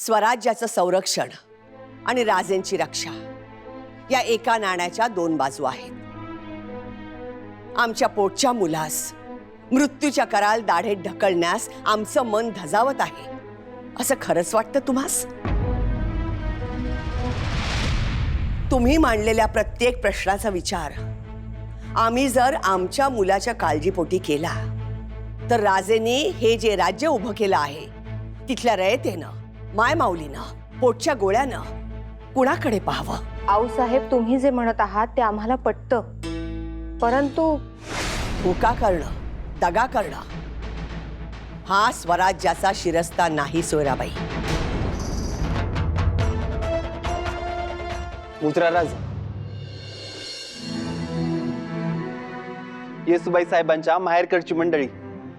स्वराज्याचं संरक्षण आणि राजेंची रक्षा या एका नाण्याच्या दोन बाजू आहेत। आमच्या पोटच्या मुलास मृत्यूच्या कराल दाढेत ढकलण्यास आमचं मन धजावत आहे असं खरंच वाटतं तुम्हास? तुम्ही मांडलेल्या प्रत्येक प्रश्नाचा विचार आम्ही जर आमच्या मुलाच्या काळजीपोटी केला तर राजेने हे जे राज्य उभं केलं आहे तिथल्या रयतेनं, मायमाऊलीनं, पोटच्या गोळ्यानं कुणाकडे पाहावं? आऊसाहेब, तुम्ही जे म्हणत आहात ते आम्हाला पटतं, परंतु धोका करणं, दगा करणं हा स्वराज्याचा शिरस्ता नाही सोयराबाई। मुद्राराज, येसुबाई साहेबांच्या माहेरकडची मंडळी,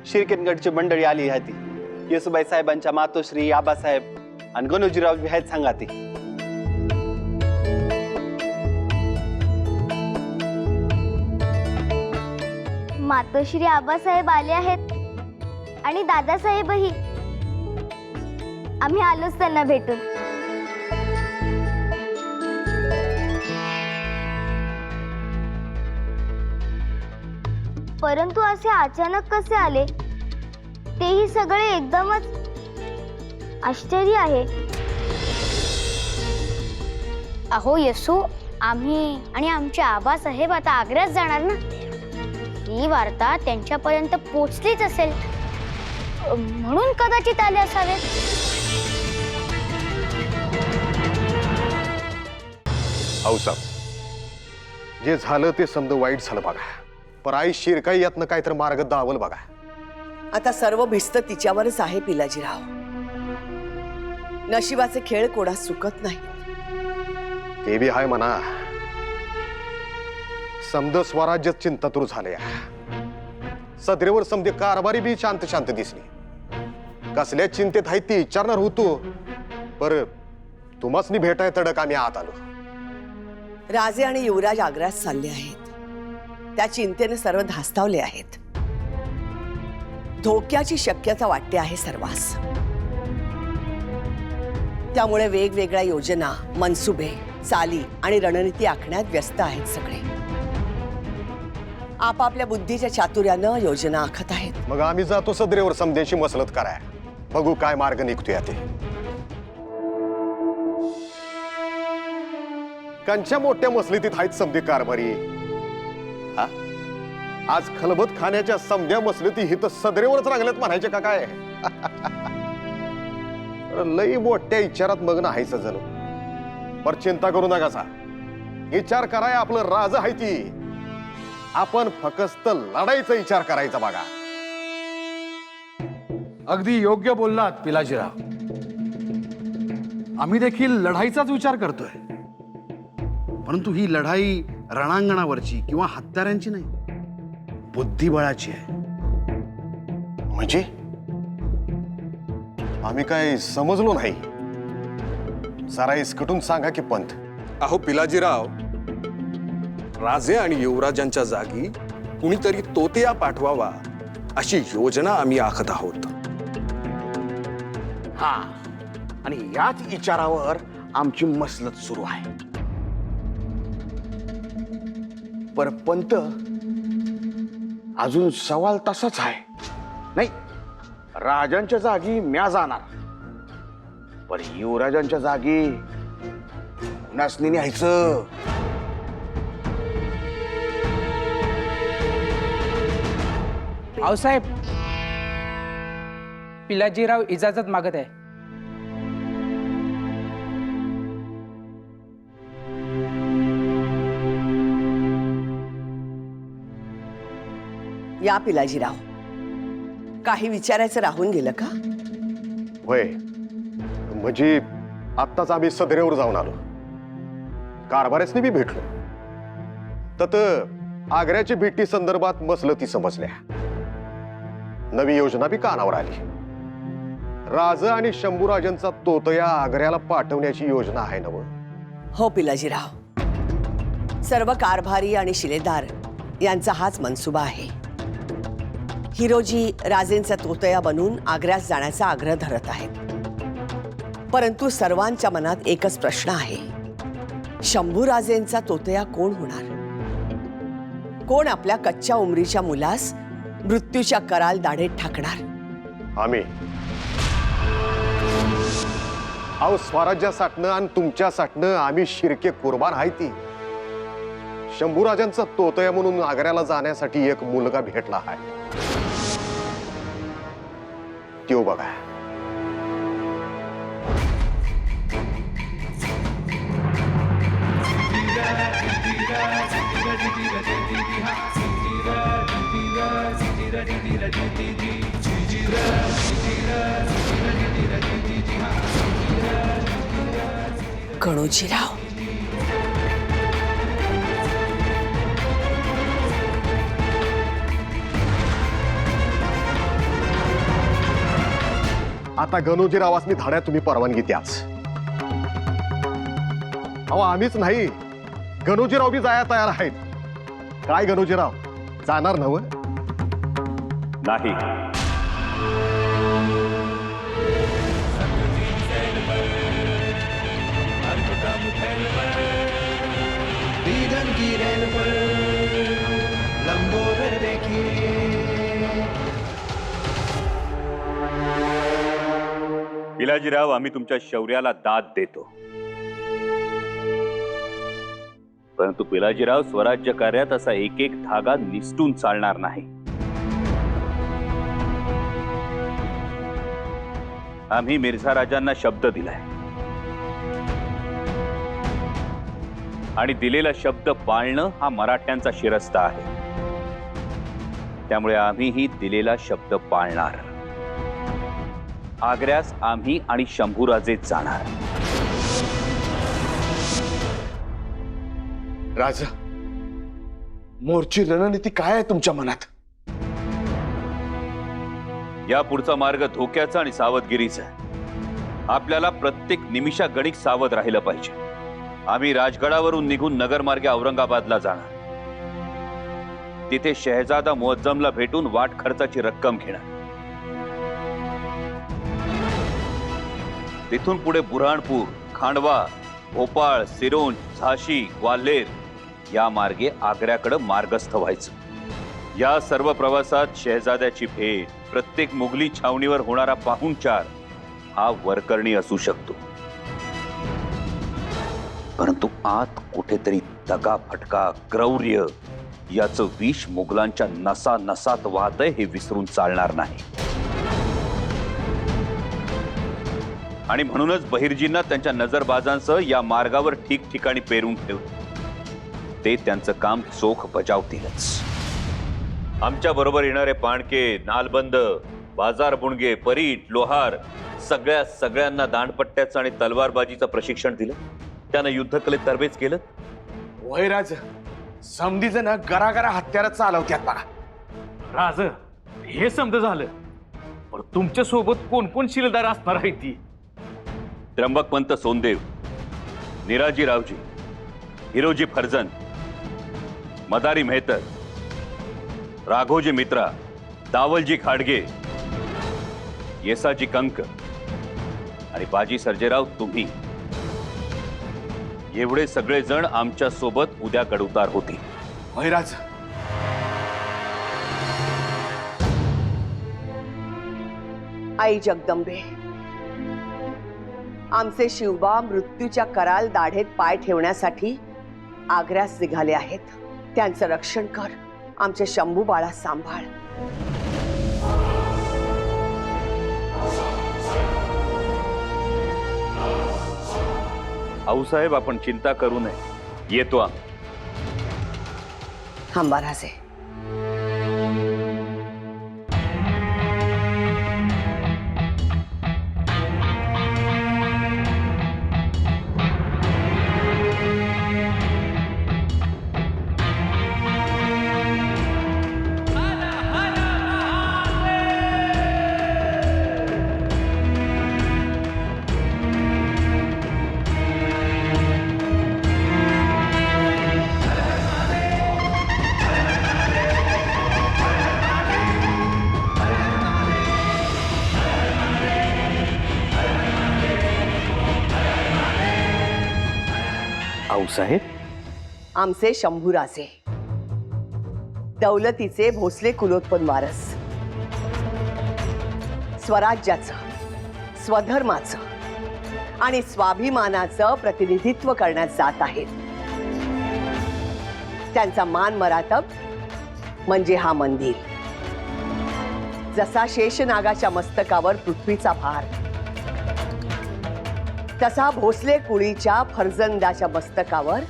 शिरकेनगडची मंडळी आली आहे ती। येसुबाई साहेबांच्या मातोश्री, आबासाहेब आणि गणोजीराव बी आहेत सांगा ती। मातोश्री आबासाहेब आले आहेत आणि दादासाहेबही। आम्ही आलोच त्यांना भेटून। परंतु असे अचानक कसे आले तेही सगळे एकदमच आश्चर्य आहे। अहो येसू, आम्ही आणि आमचे आबासाहेब आता आग्र्यात जाणार ना, ही वार्ता त्यांच्यापर्यंत पोहोचलीच असेल, म्हणून कदाचित आले असावेत। आऊसाहेब, जे झालं ते समज वाईट झालं बघा, पण आई शिरकाई यातनं काहीतरी मार्ग दावल बघा। आता सर्व भिस्त तिच्यावरच आहे पिलाजीराव। नशिबाचे खेळ कोणास चुकत नाही। ते बी हाय म्हणा, समद स्वराज्य चिंतातूर झाले, सदरेवर समजे कारभारी बी शांत शांत दिसली। कसल्या चिंतेत आहे ती विचारणार होतो, पर तुम्हासनी भेटाय तडक आम्ही आत आलो। राजे आणि युवराज आग्र्यात चालले आहेत, त्या चिंतेने सर्व धास्तावले आहेत। धोक्याची शक्यता वाटते आहे सर्वांस, त्यामुळे वेगवेगळ्या योजना, मनसुबे, चाली आणि रणनीती आखण्यात व्यस्त आहेत सगळे। आपापल्या बुद्धीच्या चातुर्यानं योजना आखत आहेत। मग आम्ही जातो सदरेवर समध्याशी मसलत कराय, बघू काय मार्ग निघतोय ते। कंच्या मोठ्या मसलितीत आहेत समधी कारभारी। हा, आज खलबत खाण्याच्या समध्या मसलिती ही तर सदरेवरच रांगल्यात म्हणायचे का काय? लई मोठ्या विचारात मग्न हायचं झालं, पर चिंता करू नका, विचार कराय आपलं राज आहे ती। आपण फक्त लढाईचा विचार करायचा बघा। अगदी योग्य बोललात पिलाजीराव, आम्ही देखील लढाईचाच विचार करतोय, परंतु ही लढाई रणांगणावरची किंवा हत्यारांची नाही, बुद्धिबळाची आहे। म्हणजे आम्ही काय समजलो नाही, जरा इसकटून सांगा की पंत। अहो पिलाजीराव, राजे आणि युवराजांच्या जागी कुणीतरी तोतिया पाठवावा अशी योजना आम्ही आखत आहोत। हा, आणि याच विचारावर आमची मसलत सुरू आहे। पर पंत, अजून सवाल तसाच आहे। नाही, राजांच्या जागी म्या जाणार, पण युवराजांच्या जागी कुणासनी न्यायचं? आऊसाहेब, पिलाजीराव इजाजत मागत आहे। या पिलाजीराव, काही विचारायचं राहून गेलं का? होय, म्हणजे आत्ताच आम्ही सदरेवर जाऊन आलो, कारभाऱ्यासनी बी भेटलो, तत आग्र्याच्या भेटी संदर्भात मसलती समजल्या, नवी योजना बी कानावर आली। राज आणि शंभूराजांचा तोतया आग्र्याला पाठवण्याची योजना आहे नव? हो पिलाजीराव, सर्व कारभारी आणि शिलेदार यांचा हाच मनसुबा आहे। हिरोजी राजेंचा तोतया बनून आग्र्यास जाण्याचा आग्रह धरत आहेत। परंतु सर्वांच्या मनात एकच प्रश्न आहे, शंभूराजेंचा तोतया कोण होणार? कोण आपल्या कच्च्या उमरीच्या मुलास मृत्यूच्या कराल दाढेत ठाकणार? आम्ही. अहो, स्वराज्यासाठनं आणि तुमच्यासाठनं आम्ही शिर्के कुर्बान आहे ती. शंभूराजांचा तोतया म्हणून आग्र्याला जाण्यासाठी एक मुलगा भेटला आहे. त्यो बघा. गणोजीराव. आता गणोजीरावासनी धाड्या तुम्ही परवानगी द्याच. अहो, आम्हीच नाही, गणोजीराव बी जाया तयार आहेत. काय गणोजीराव, जाणार नव? नाही. पिलाजीराव, आम्ही तुमच्या शौर्याला दाद देतो, परंतु पिलाजीराव, स्वराज्य कार्यात असा एक एक धागा निसटून चालणार नाही. आम्ही मिर्झा राजांना शब्द दिलाय आणि दिलेला शब्द पाळणं हा मराठ्यांचा शिरस्ता आहे. त्यामुळे आम्हीही दिलेला शब्द पाळणार. आग्र्यास आम्ही आणि शंभूराजे जाणार. राजा, मोर्ची रणनीती काय आहे तुमच्या मनात? या पुढचा मार्ग धोक्याचा आणि सावधगिरीचा आहे. आपल्याला प्रत्येक निमिषागणिक सावध राहिलं पाहिजे. आम्ही राजगडावरून निघून नगरमार्गे औरंगाबादला जाणार. तिथे शहजादा मुअज्जमला भेटून वाट खर्चाची रक्कम घेणार. तिथून पुढे बुरहाणपूर, खांडवा, भोपाळ, सिरोंज, झाशी, ग्वाल्हेर या मार्गे आग्र्याकडे मार्गस्थ व्हायचं. या सर्व प्रवासात शहजाद्याची भेट, प्रत्येक मुघली छावणीवर होणारा पाहुणचार हा वरकरणी असू शकतो. परंतु आत कुठेतरी दगा फटका, क्रौर्य याचं विष मुघलांच्या नसा नसात वाहतंय हे विसरून चालणार नाही. आणि म्हणूनच बहिर्जींना त्यांच्या नजरबाजांसह या मार्गावर ठिकठिकाणी पेरून ठेवलं. ते त्यांचं काम चोख बजावतीलच. आमच्या बरोबर येणारे पाणके, नालबंद, बाजार बुणगे, परीट, लोहार सगळ्यांना दांडपट्ट्याचं आणि तलवारबाजीचं प्रशिक्षण दिलं. त्यानं युद्धकलेत तरबेज केलं. वय राज, समधी जण गरागरा हत्यार चालवत्यात बघा. राज, हे समज झालं, पण तुमच्या सोबत कोण कोण शिलेदार असणार आहे ती? त्र्यंबकपंत सोनदेव, निराजीरावजी, हिरोजी फर्जंद, मदारी मेहतर, राघोजी मित्रा, दावलजी खाडगे, येसाजी कंक आणि बाजी सर्जेराव तुम्ही. एवढे सगळे जण आमच्या सोबत उद्या गडउतार होतील. वय राज, आई जगदंबे, आमचे शिवबा मृत्यूच्या कराल दाढेत पाय ठेवण्यासाठी आग्र्यास निघाले आहेत. त्यांचं रक्षण कर. आमचे शंभू बाळा सांभाळ. आऊसाहेब, आपण चिंता करू नये. येतो आम्ही. थांबा राजे. आऊसाहेब? आमचे शंभूराजे, दौलतीचे भोसले कुलोत्पन्न वारस, स्वराज्याचं, स्वधर्माचं आणि स्वाभिमानाचं प्रतिनिधित्व करण्यात जात आहेत. त्यांचा मान मरातब म्हणजे हा मंदिर. जसा शेषनागाच्या मस्तकावर पृथ्वीचा भार, तसा भोसले कुळीच्या फर्जंदाच्या मस्तकावर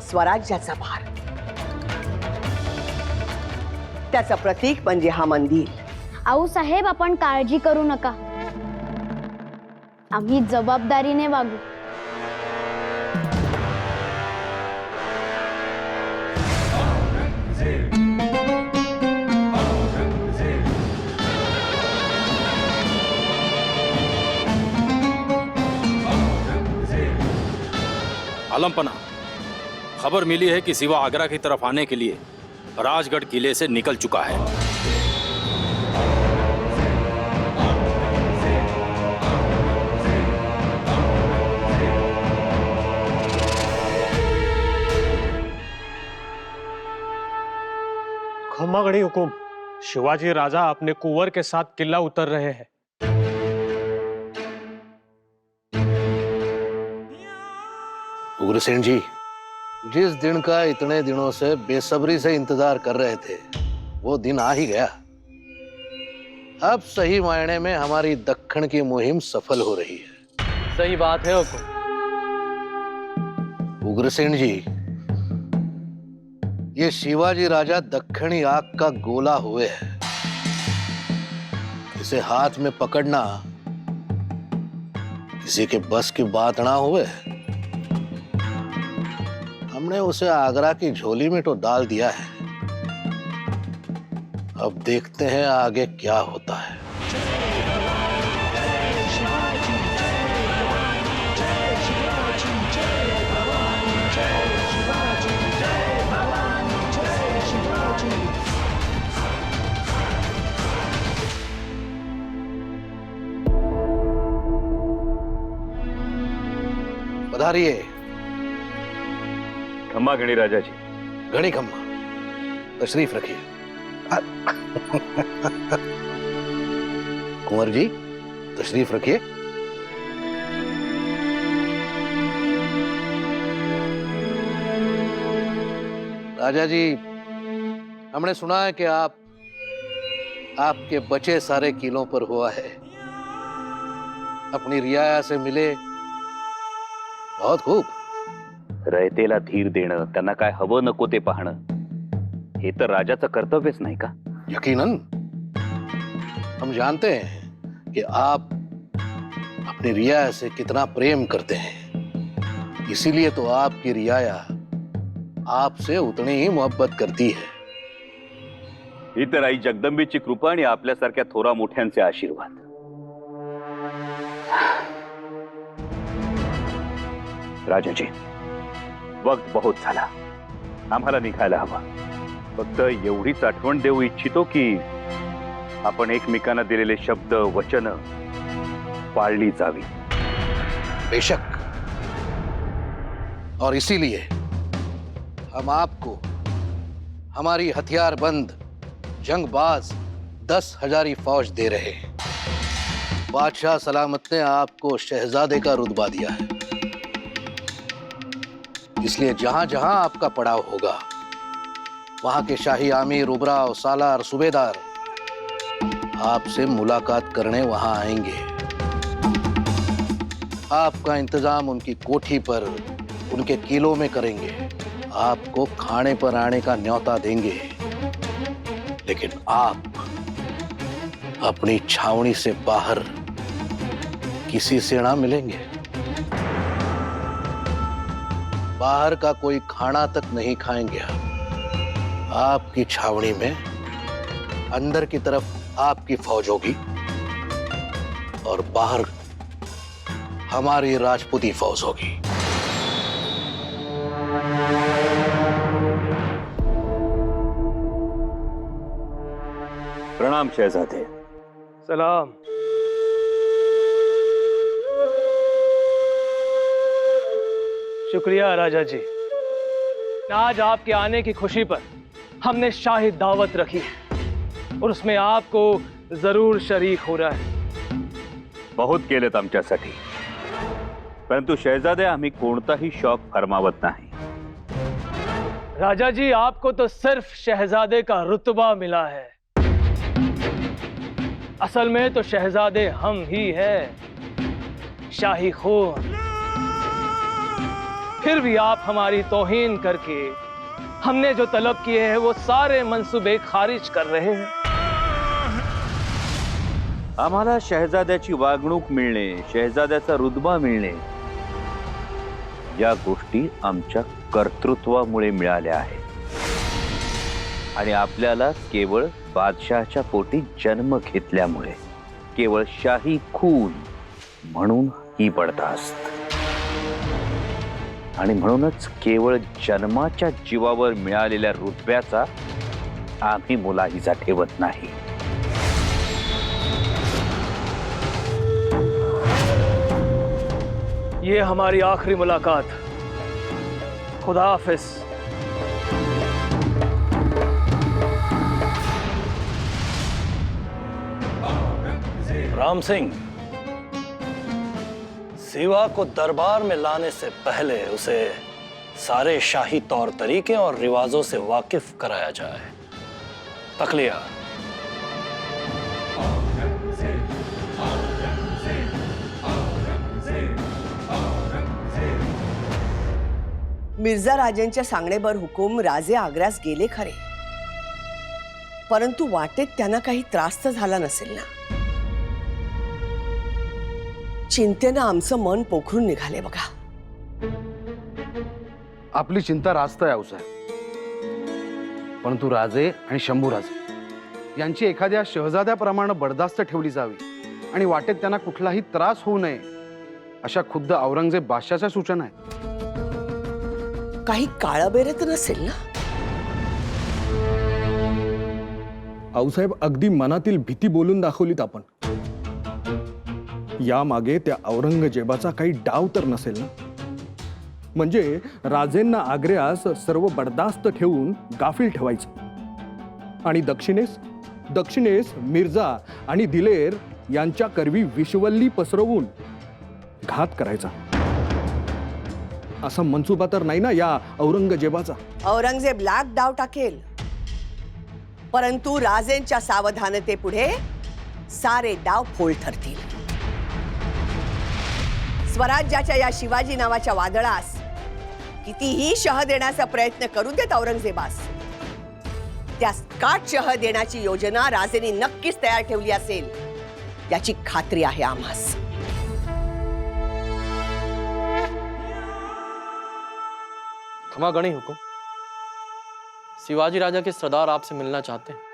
स्वराज्याचा भार. त्याचं प्रतीक म्हणजे हा मंदिर. आऊसाहेब, आपण काळजी करू नका, आम्ही जबाबदारीने वागू. आलमपना, खबर मिली है कि सिवा आगरा की तरफ आने के लिए राजगढ़ किले से निकल चुका है. खम्मागढ़ी हुकुम, शिवाजी राजा अपने कुंवर के साथ किला उतर रहे हैं. उग्रसेन जी, जिस दिन का इतने दिनों से बेसब्री से इंतजार कर रहे थे, वो दिन आ ही गया. अब सही मायने में हमारी दक्कन की मुहिम सफल हो रही है. सही बात है हुकुम. उग्रसेन जी, ये शिवाजी राजा दक्खनी आग का गोला हुए है. इसे हाथ में पकड़ना किसी के बस की बात ना हुए. हमने उसे आगरा की झोली में तो डाल दिया है. अब देखते हैं आगे क्या होता है. पधारिए. खम्मा गणी राजा जी. घड़ी खम्मा, तशरीफ रखिए. कुंवर जी, तशरीफ रखिए. राजा जी, हमने सुना है कि आपके बचे सारे किलों पर हुआ है. अपनी रियाया से मिले. बहुत खूब. रयतेला धीर देणं, त्यांना काय हवं नको ते पाहणं, हे तर राजाचं कर्तव्यच नाही का? यकीनन. हम जानते हैं कि आप अपनी रियाया से कितना प्रेम करते हैं. इसीलिए तो आपकी रियाया आपसे उतनी ही मोहब्बत करती है. ही तर आई जगदंबेची कृपा आणि आपल्यासारख्या थोरा मोठ्यांचे आशीर्वाद. राजाजी, वक्त बहुत झाला, आम्हाला निघायला हवा. फक्त एवढीच आठवण देऊ इच्छितो की आपण एकमेकांना दिलेले शब्द वचन पाळली जावी. बेशक. और इसीलिए हम आपको हमारी हथियारबंद जंगबाज 10,000 फौज दे रहे हैं. बादशाह सलामत ने आपको शहजादे का रुतबा दिया है. इसलिए जहां जहां आपका पड़ाव होगा, वहां के शाही आमीर, उबराव, सालार, सूबेदार आपसे मुलाकात करने वहां आएंगे. आपका इंतजाम उनकी कोठी पर, उनके किलों में करेंगे. आपको खाने पर आने का न्योता देंगे. लेकिन आप अपनी छावनी से बाहर किसी से ना मिलेंगे. बाहर का कोई खाना तक नहीं खाएंगे. आपकी छावनी में अंदर की तरफ आपकी फौज होगी और बाहर हमारी राजपूती फौज होगी. प्रणाम शहजादे. सलाम. शुक्रिया राजा जी। आज आपके आने की खुशी पर हमने शाही दावत रखी है और उसमें आपको जरूर शरीक हो रहा है। बहुत केलेत आमच्यासाठी, परंतु शहजादे आम्ही कोणताही शौक फरमावत नाही। राजा जी, आपको तो सिर्फ शहजादे का रुतबा मिला है, असल में तो शहजादे हम ही हैं, शाही खून। फिर भी आप हमारी तौहीन करके हमने जो तलब किए हैं वो सारे मंसूबे खारिज कर रहे हैं। आम्हाला शहजाद्याची वागणूक मिळणे, शहजाद्याचा रुतबा मिळणे या गोष्टी आमच्या कर्तृत्वामुळे मिळाल्या आहेत आणि आपल्याला केवळ बादशहाच्या पोटी जन्म घेतल्यामुळे, केवळ शाही खून म्हणून ही बडदास्त, आणि म्हणूनच केवळ जन्माच्या जीवावर मिळालेल्या रुतब्याचा आम्ही मुलाहिजा ठेवत नाही। ये हमारी आखिरी मुलाकात। खुदा हाफिज। राम सिंह, सिवा को दरबार में लाने से पहले उसे सारे शाही तौर तरीके और रिवाजों से वाकिफ कराया जाए। तकलिया। मिर्झा राजांच्या सांगणेवर हुकूम राजे आग्र्यास गेले खरे, परंतु वाटेत त्यांना काही त्रास तर झाला नसेल ना? चिंतेनं आमचं मन पोखरून निघाले बघा। आपली चिंता रास्त आहे आऊसाहेब, परंतु राजे आणि शंभूराजे यांची एखाद्या शहजाद्याप्रमाणे बडदास्त ठेवली जावी आणि वाटेत त्यांना कुठलाही त्रास होऊ नये अशा खुद्द औरंगजेब बादशाच्या सूचना आहेत। काही काळबेरे तर नसेल ना? आऊसाहेब, अगदी मनातील भीती बोलून दाखवलीत आपण। या मागे त्या औरंगजेबाचा काही डाव तर नसेल ना? म्हणजे राजेंना आग्र्यास सर्व बडदास्त ठेवून गाफील ठेवायचं आणि दक्षिणेस मिर्झा आणि दिलेर यांच्या करवी विश्वल्ली पसरवून घात करायचा, असा मनसुबा तर नाही ना या औरंगजेबाचा? औरंगजेब लाख डाव टाकेल, परंतु राजेंच्या सावधानतेपुढे सारे डाव फोल ठरतील। स्वराज्याच्या या शिवाजी नावाच्या वादळास कितीही शह देण्याचा प्रयत्न करू देत औरंगजेबास, त्या काट शह देण्याची योजना राजेंनी नक्कीच तयार ठेवली असेल याची खात्री आहे आम्हास। क्षमा गणी हुकुम, शिवाजी राजा के सरदार आपसे मिलना चाहते हैं।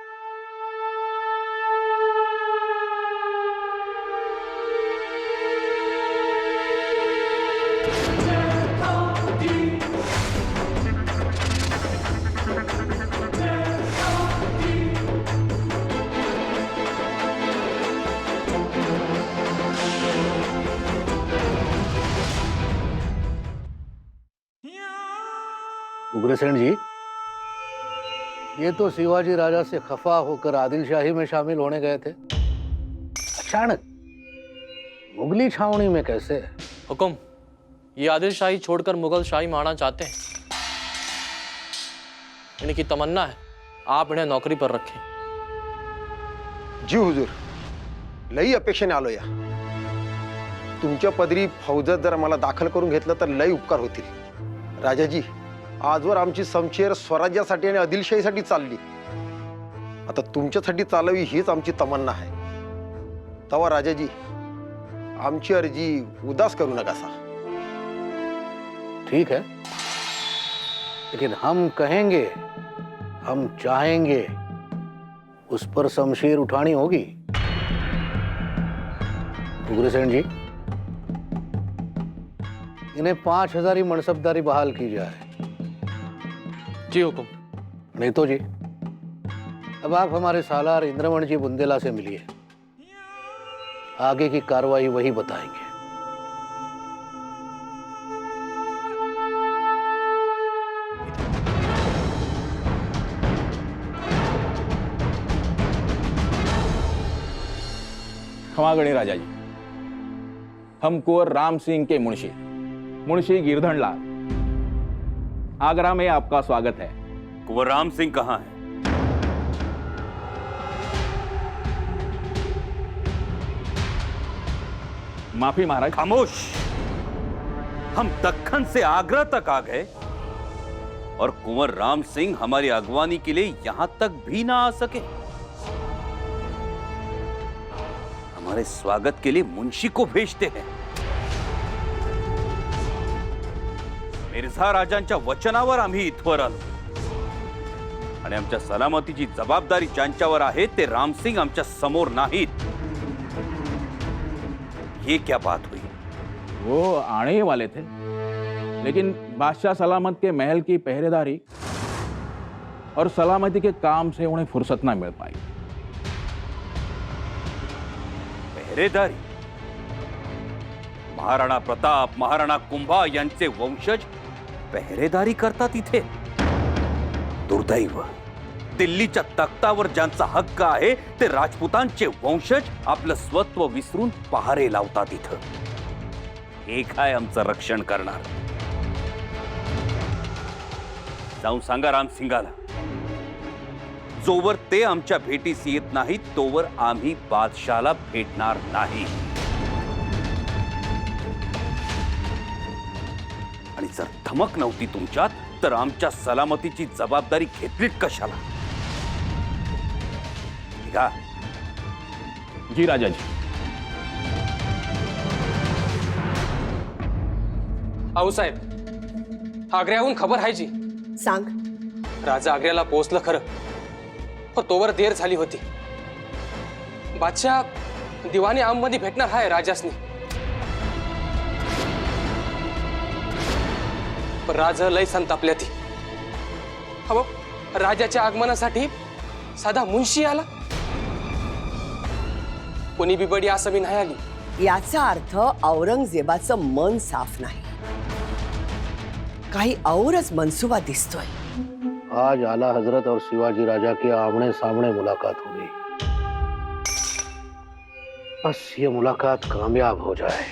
उग्रसेन जी, ये तो शिवाजी राजा से खफा होकर आदिल शाही में शामिल होने गए थे, अचानक मुगली छावनी में कैसे? हुकुम, ये आदिल शाही छोड़कर मुगल शाही में आना चाहते हैं। इनकी तमन्ना है आप इन्हें नौकरी पर रखें। जी हुजूर, लई अपेक्षेने आलो या। तुमच्या पदरी फौजात जर मला दाखल करून घेतलं तर लई उपकार होतील। राजाजी, आजवर आमची समशेर स्वराज्यासाठी आणि आदिलशाहीसाठी चालली, आता तुमच्यासाठी चालावी हीच आमची तमन्ना आहे। तवा राजाजी, आमची अर्जी उदास करू नकासा। ठीक है, लेकिन हम कहेंगे, हम चाहेंगे, उस पर शमशीर उठानी होगी। उग्रसेन जी, इन्हें 5000 ही मनसबदारी बहाल की जाए। जी हुकुम। नहीं तो जी, अब आप हमारे सालार इंद्रमण जी बुंदेला से मिलिए, आगे की कार्रवाई वही बताएंगे। क्षमा गणी राजा जी, हम कुंवर राम सिंह के मुंशी गिरधर लाल, आगरा में आपका स्वागत है। कुंवर राम सिंह कहाँ है? माफी महाराज। खामोश। हम दक्खन से आगरा तक आ गए और कुंवर राम सिंह हमारी अगवानी के लिए यहां तक भी ना आ सके। हमारे स्वागत के लिए मुंशी को भेजते हैं। मिर्झा राजांच्या वचनावर आम्ही इथवर आलो आणि आमच्या सलामतीची जबाबदारी ज्यांच्यावर आहे ते रामसिंग आमच्या समोर नाहीत। ये क्या बात हुई? वो आने ही वाले थे, लेकिन बादशाह सलामत के महल की पहरेदारी और सलामती के काम से उन्हें फुर्सत ना मिल पाई। पहरेदारी? महाराणा प्रताप, महाराणा कुंभा यांचे वंशज पहरेदारी करतात इथे? दुर्दैव, दिल्लीच्या तख्तावर ज्यांचा हक्क आहे ते राजपुतांचे वंशज आपलं स्वत्व विसरून पहारे लावतात इथं। हे काय आमचं रक्षण करणार? जाऊन सांगा रामसिंगाला, जोवर ते आमच्या भेटीस येत नाहीत तोवर आम्ही बादशाला भेटणार नाही। आणि जर धमक नव्हती तुमच्यात तर आमच्या सलामतीची जबाबदारी घेतलीत कशाला? निघा। जी राजा जी। आऊसाहेब, आग्र्याहून खबर आहे जी। सांग। राजा आग्र्याला पोहोचलं खरं, पण तोवर देर झाली होती। बादशाह दिवाणी आम मध्ये भेटणार आहे राजासनी, पण राजा लय संतापल्या ती। अहो, राजाच्या आगमनासाठी साधा मुंशी आला, कोणी बिबडी असं मी नाही आली। याचा अर्थ औरंगजेबाचं मन साफ नाही, काही औरच मनसुबा दिसतोय। आज आला हजरत और शिवाजी राजा की आमने सामने मुलाकात होगी। बस ये मुलाकात कामयाब हो जाए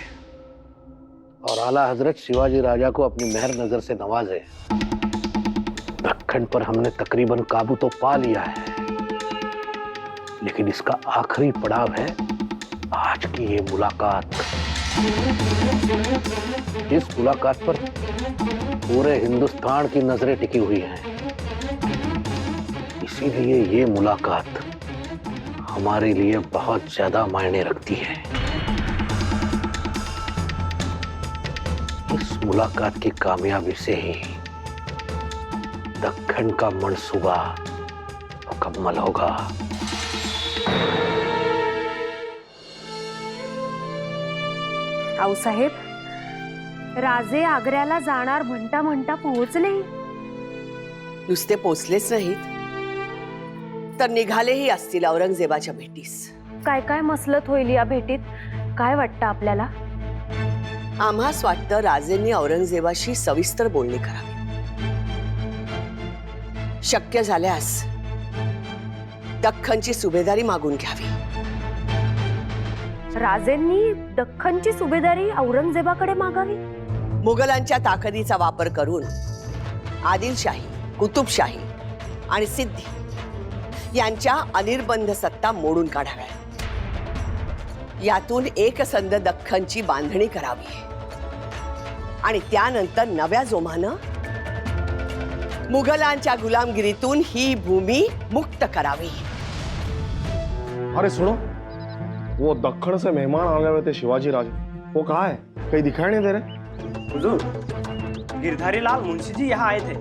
और आला हजरत शिवाजी राजा को अपनी मेहर नजर से नवाजे। दक्खन पर हमने तकरीबन काबू तो पा लिया है, लेकिन इसका आखिरी पड़ाव है आज की ये मुलाकात। इस मुलाकात पर पूरे हिंदुस्तान की नजरें टिकी हुई हैं, इसीलिए ये मुलाकात हमारे लिए बहुत ज्यादा मायने रखती है। इस मुलाकात की कामयाबी से ही दक्खन का मंसूबा मुकम्मल होगा। आऊसाहेब, राजे आग्र्याला जाणार म्हणता म्हणता पोहोचले। नुसते पोचलेच नाहीत तर निघालेही असतील औरंगजेबाच्या भेटीस। काय काय मसलत होईल या भेटीत, काय वाटतं आपल्याला? आम्हास वाटतं राजेंनी औरंगजेबाशी सविस्तर बोलणी करावी। शक्य झाल्यास दख्खनची सुभेदारी मागून घ्यावी। राजेंनी दख्खनची सुभेदारी औरंगजेबाकडे मागावी? मुघलांच्या ताकदीचा वापर करून आदिलशाही, कुतुबशाही आणि सिद्धी यांच्या अनिर्बंध सत्ता मोडून काढाव्या। यातून एकसंध दख्खनची बांधणी करावी आणि त्यानंतर नव्या जोमानं मुघलांच्या गुलामगिरीतून ही भूमी मुक्त करावी। अरे सुनो, वो दक्खन से मेहमान आने हुए थे शिवाजी राजे, वो कहाँ है? कहीं दिखाई नहीं दे रहे। हुजूर, गिरधारी लाल मुंशी जी यहाँ आए थे।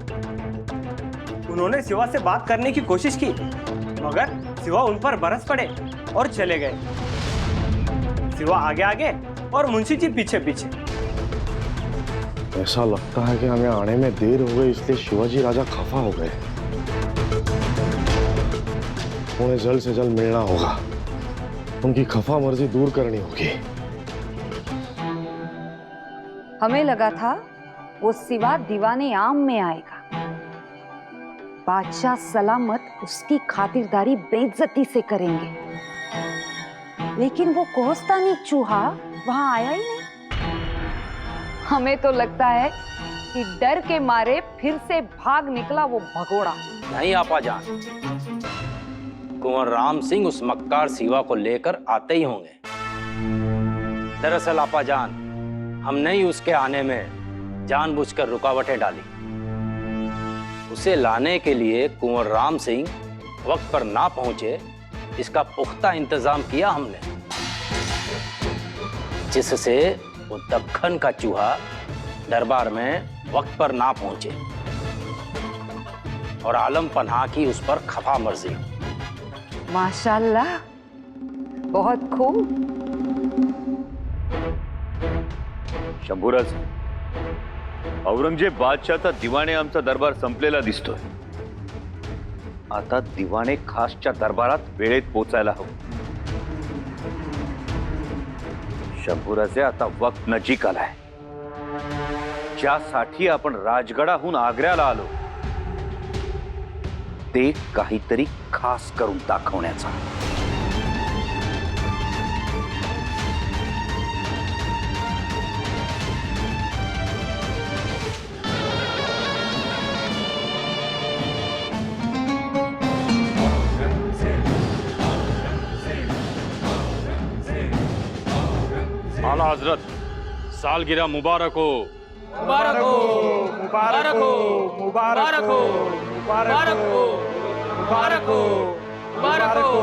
उन्होंने सिवा से बात करने की कोशिश की, मगर सिवा उन पर बरस पड़े और चले गए। सिवा आगे आगे और मुंशी जी पीछे पीछे। ऐसा लगता है कि हमें आने में देर हो गई, इसलिए शिवाजी राजा खफा हो गए। उन्हें जल्द से जल्द मिलना होगा, उनकी खफा मर्जी दूर करनी होगी। हमें लगा था वो सिवा दीवाने आम में आएगा, बादशाह सलामत उसकी खातिरदारी बेइज्जती से करेंगे, लेकिन वो कोहस्तानी चूहा वहां आया ही नहीं। हमें तो लगता है कि डर के मारे फिर से भाग निकला वो भगोड़ा। नहीं आपा जान, कुंवर राम सिंह उस मक्कार सिवा को लेकर आते ही होंगे। दरअसल आपा जान, हमने ही उसके आने में जानबूझकर रुकावटें डाली। उसे लाने के लिए कुंवर राम सिंह वक्त पर ना पहुंचे, इसका पुख्ता इंतजाम किया हमने, जिससे वो दक्खन का चूहा दरबार में वक्त पर ना पहुंचे और आलम पन्हा की उस पर खफा मर्जी। माशाल्लाह, बहुत खूब। शंभूराज, औरंगजेब बादशाहचा दिवाणे आमचा दरबार संपलेला दिसतोय. आता दिवाणे खासच्या दरबारात वेळेत पोचायला हवं. शंभूराजे, आता वक्त नजीक आलाय. ज्यासाठी आपण राजगडाहून आग्र्याला आलो ते काहीतरी खास करून दाखवण्याचा. आला हजरत, सालगिरह मुबारक हो. मुबारक हो, मुबारक हो, मुबारक हो, मुबारक हो, मुबारक हो, मुबारक हो,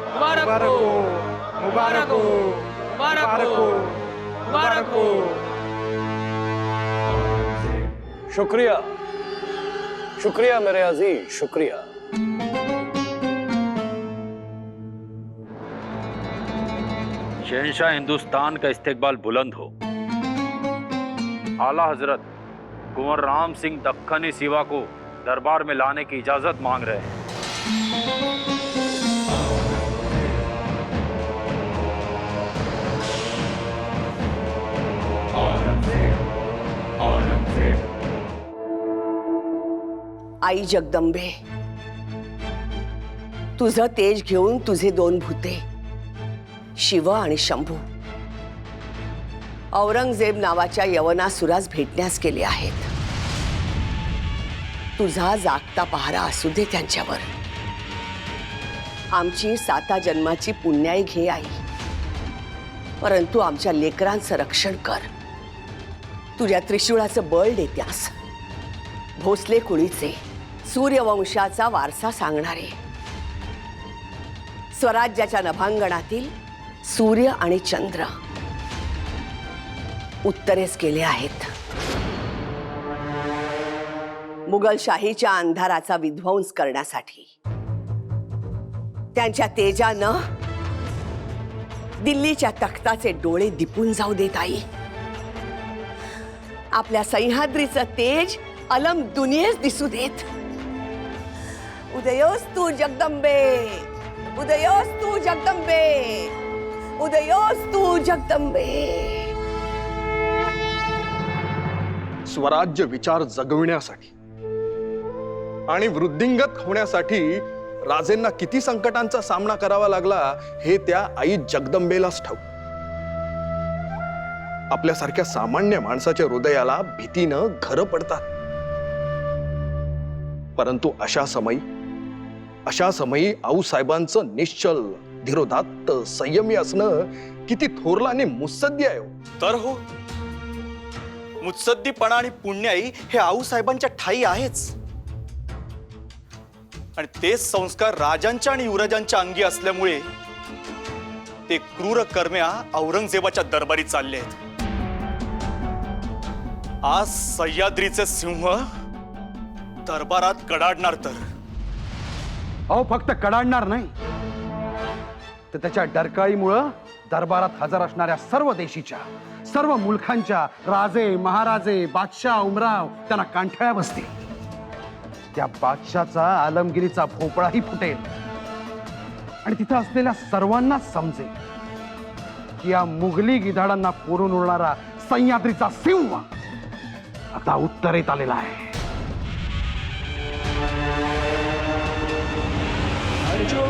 मुबारक हो, मुबारक हो, मुबारक हो, मुबारक हो. शुक्रिया, शुक्रिया मेरे अजीज, शुक्रिया. शहंशाह हिंदुस्तान का इस्तेकबाल बुलंद हो. आला हजरत, कुंवर राम सिंह दक्खनी सिवा को दरबार में लाने की इजाजत मांग रहे हैं. आई जगदंबे, तुझं तेज घेऊन तुझे दोन भूते शिव आणि शंभू औरंगजेब नावाच्या यवनासुरास भेटण्यास गेले आहेत. तुझा जागता पहारा असू दे त्यांच्यावर. आमची 7 जन्माची पुण्याई घे आई, परंतु आमच्या लेकरांचं रक्षण कर. तुझ्या त्रिशूळाचं बळ देत्यास. भोसले कुळीचे सूर्यवंशाचा वारसा सांगणारे, स्वराज्याच्या नभांगणातील सूर्य आणि चंद्र उत्तरेस गेले आहेत. मुघलशाहीच्या अंधाराचा विध्वंस करण्यासाठी त्यांच्या तेजानं दिल्लीच्या तख्ताचे डोळे दिपून जाऊ देत आई. आपल्या सह्याद्रीचं तेज अलम दुनियेस दिसू देत. उदयोस्तु जगदंबे, उदयोस्तु जगदंबे, उदयोस्तु जगदंबे. स्वराज्य विचार जगविण्यासाठी आणि वृद्धिंगत होण्यासाठी राजेंना किती संकटांचा सामना करावा लागला हे त्या आई जगदंबेलाच ठाऊक. आपल्यासारख्या सामान्य माणसाच्या हृदयाला भीतीनं घरं पडतात. परंतु अशा समयी आऊसाहेबांचं निश्चल, धीरोदात्त, संयमी असणं किती थोरलं आणि मुत्सद्दी आहे. तर हो, मुत्सद्दीपणा आणि पुण्याई हे आऊसाहेबांच्या ठाई आहेच. आणि तेच संस्कार राजांच्या आणि युवराजांच्या अंगी असल्यामुळे ते क्रूर कर्म्या औरंगजेबाच्या दरबारी चालले आहेत. आज सह्याद्रीचे सिंह दरबारात कडाडणार तर अहो, फक्त कडाडणार नाही तर त्याच्या डरकाळीमुळं दरबारात हजर असणाऱ्या सर्व देशीच्या, सर्व मुलखांच्या राजे, महाराजे, बादशाह, उमराव त्यांना कांठळ्या बसतील. त्या बादशाचा आलमगिरीचा भोपळाही फुटेल आणि तिथं असलेल्या सर्वांनाच समजेल की या मुघली गिधाडांना पुरून उरणारा सह्याद्रीचा सिंह आता उत्तरेत आलेला आहे. जो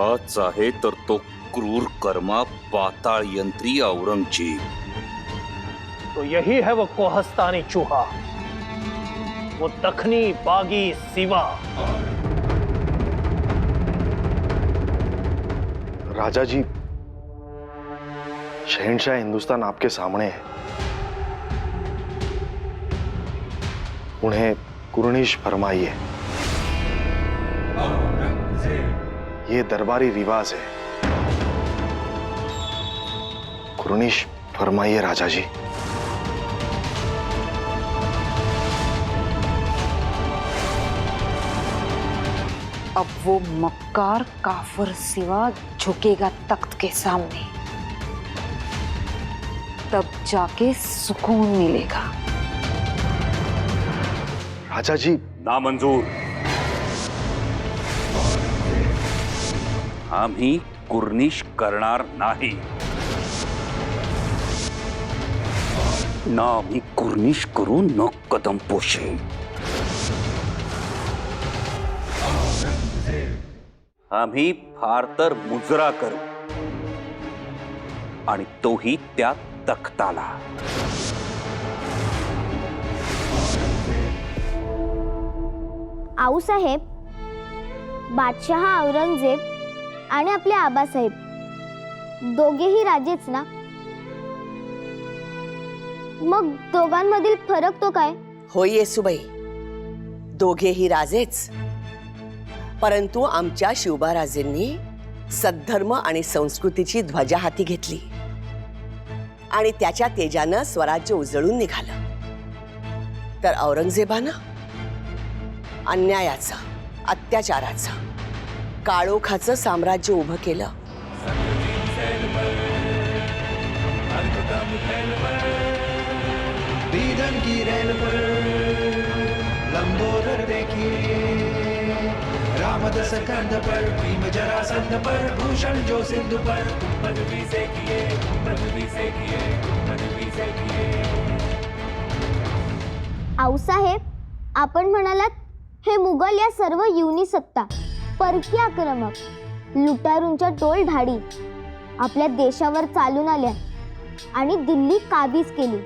हाच आहे तर तो क्रूर कर्मा पाताळ यंत्री औरंगजेब. तो यही है वो कोहस्तानी चूहा, वो दखनी बागी सिवा. राजा जी, शहनशाह हिंदुस्तान आपके सामने है. उन्हें कुर्निश फरमाइए. ये दरबारी रिवाज है. कुर्निश फरमाइए राजा जी. अब वो मक्कार काफिर सिवा झुकेगा तख्त के सामने, तब जाके सुकून मिलेगा. राजा जी. नामंजूर. आम्ही कुर्निश करणार नाही. ना आम्ही कुर्निश करू न कदम पोशे. आम्ही फार तर मुजरा करू, आणि तोही त्या तख्ताला. आऊसाहेब, बादशहा औरंगजेब आणि आपले आबासाहेब दोघेही राजेच ना? मग दोघांमधील फरक तो काय? होय येसूबाई, दोघेही राजेच, परंतु आमच्या शिवबाराजेंनी सद्धर्म आणि संस्कृतीची ध्वजा हाती घेतली आणि त्याच्या तेजानं स्वराज्य उजळून निघालं. तर औरंगजेबानं अन्यायाचं, अत्याचाराचं, काळोखाचं साम्राज्य उभं केलं. आऊसाहेब, आपण म्हणालात हे मुघल या सर्व युनी सत्ता, परकीय आक्रमक, लुटारूंच्या टोळ धाडी आपल्या देशावर चालून आल्या आणि दिल्ली काबीज केली.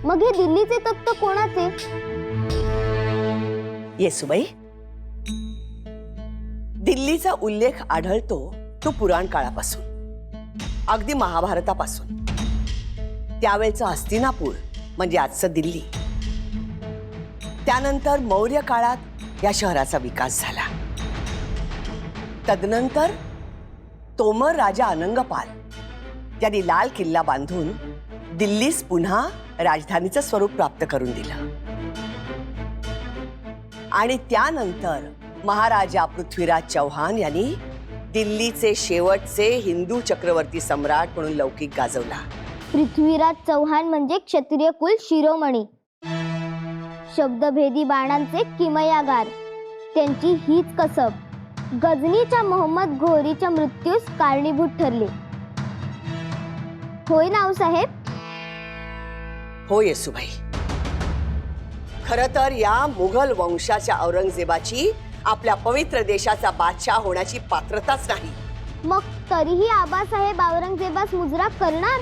मग हे दिल्लीचे तख्त कोणाचे? येसूबाई, दिल्लीचा उल्लेख आढळतो तो पुराण काळापासून, अगदी महाभारतापासून. त्यावेळचं हस्तिनापूर म्हणजे आजचं दिल्ली. त्यानंतर मौर्य काळात या शहराचा विकास झाला. तदनंतर तोमर राजा अनंगपाल यांनी लाल किल्ला बांधून दिल्लीस पुन्हा राजधानीचं स्वरूप प्राप्त करून दिलं. आणि त्यानंतर महाराजा पृथ्वीराज चौहान यांनी दिल्लीचे शेवटचे हिंदू चक्रवर्ती सम्राट म्हणून लौकिक गाजवला. पृथ्वीराज चौहान म्हणजे क्षत्रिय कुल शिरोमणी, शब्दभेदी बाणांचे किमयागार. त्यांची हीच कसब गजनीच्या मोहम्मद घोरीच्या मृत्यूस कारणीभूत ठरली. होय ना आऊसाहेब? हो येसूबाई, खरं तर या मुघल वंशाच्या औरंगजेबाची आपल्या पवित्र देशाचा बादशाह होण्याची पात्रताच नाही. मग तरीही आबासाहेब औरंगजेबास मुजरा करणार?